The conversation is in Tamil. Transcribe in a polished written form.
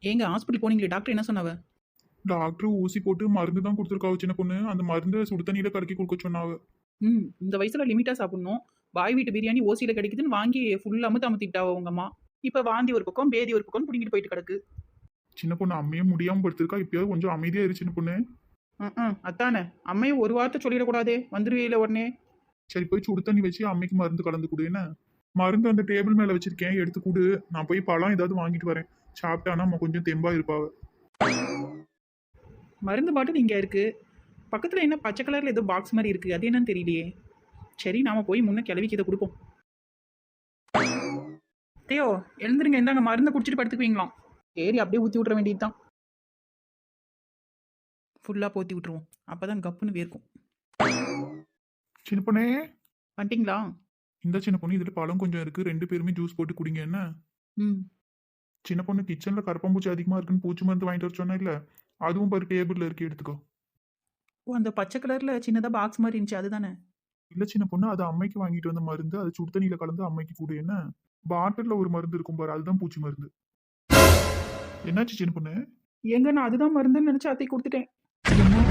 ஏங்க ஹாஸ்பிட்டல் போனீங்களே, டாக்டர் என்ன சொன்னாவ? டாக்டர் ஊசி போட்டு மருந்து தான் கொடுத்துருக்காவ சின்ன பொண்ணு. அந்த மருந்தை சுடு தண்ணியில கலக்கி கொடுக்க சொன்னாவ. இந்த வயசுல லிமிட்டா சாப்பிடணும். பாய் வீட்டு பிரியாணி ஓசியில கிடைக்குதுன்னு வாங்கி ஃபுல்லா அமுத்திட்டாவ உங்க அம்மா. இப்ப வாந்தி ஒரு பக்கம், பேதி ஒரு பக்கம் புடிங்கிட்டு போயிட்டு கிடக்கு. சின்ன பொண்ணு அம்மையும் முடியாம படுத்திருக்கா. இப்பயாவது கொஞ்சம் அமைதியா இரு சின்ன பொண்ணு. அத்தானே, அம்மையும் ஒரு வார்த்தை சொல்லிடக்கூடாதே, வந்துருவீல உடனே. சரி, போய் சுடு தண்ணி வச்சு அம்மைக்கு மருந்து கலந்து கொடு. என்ன மருந்து அந்த டேபிள் மேல வச்சிருக்கேன், எடுத்து கொடு. நான் போய் பழம் ஏதாவது வாங்கிட்டு வரேன். சாப்பிட்டானா நம்ம கொஞ்சம் தெம்பா இருப்பாவ. மருந்து பாட்டில் இங்க இருக்கு. பக்கத்துல என்ன பச்சை கலர்ல ஏதோ பாக்ஸ் மாதிரி இருக்கு, அது என்னன்னு தெரியலையே. சரி, நாம போய் முன்ன கிளவிக்கு இதை கொடுப்போம். தேயோ, எழுந்துருங்க, இந்தாங்க மருந்தை குடிச்சிட்டு படுத்துக்குவீங்களாம். சரி, அப்படியே ஊற்றி விட்ற வேண்டியதுதான். ஃபுல்லாக போத்தி விட்டுருவோம், அப்பதான் கப்புன்னு வேர்க்கும். சின்ன பொண்ணே, வந்துட்டீங்களா? இந்த சின்ன பொண்ணு இதுல பழம் கொஞ்சம் இருக்கு, 2 பேருமே ஜூஸ் போட்டு குடிங்க. என்ன ம் சின்ன பொண்ணு, கிச்சன்ல கரப்பாம்பூச்சி அதிகமா இருக்குன்னு பூச்சி மருந்து வாங்கிட்டு வர சொன்னா இல்ல, அதுவும் பாரு டேபிள்ல இருக்கு, எடுத்துக்கோ. ஓ, அந்த பச்சை கலர்ல சின்னதாக பாக்ஸ் மாதிரி இருந்துச்சு, அதுதானே? இல்ல சின்ன பொண்ணு, அது அம்மைக்கு வாங்கிட்டு வந்த மருந்து. அது சுடு தண்ணியில கலந்து அம்மைக்கு கொடு. என்ன பாட்டில்ல ஒரு மருந்து இருக்கும் பாரு, அதுதான் பூச்சி மருந்து. என்னாச்சு சின்ன பொண்ணு? ஏங்க, நான் அதுதான் மருந்துன்னு நினைச்சு அத்தை கொடுத்துட்டேன். என்னம்மா?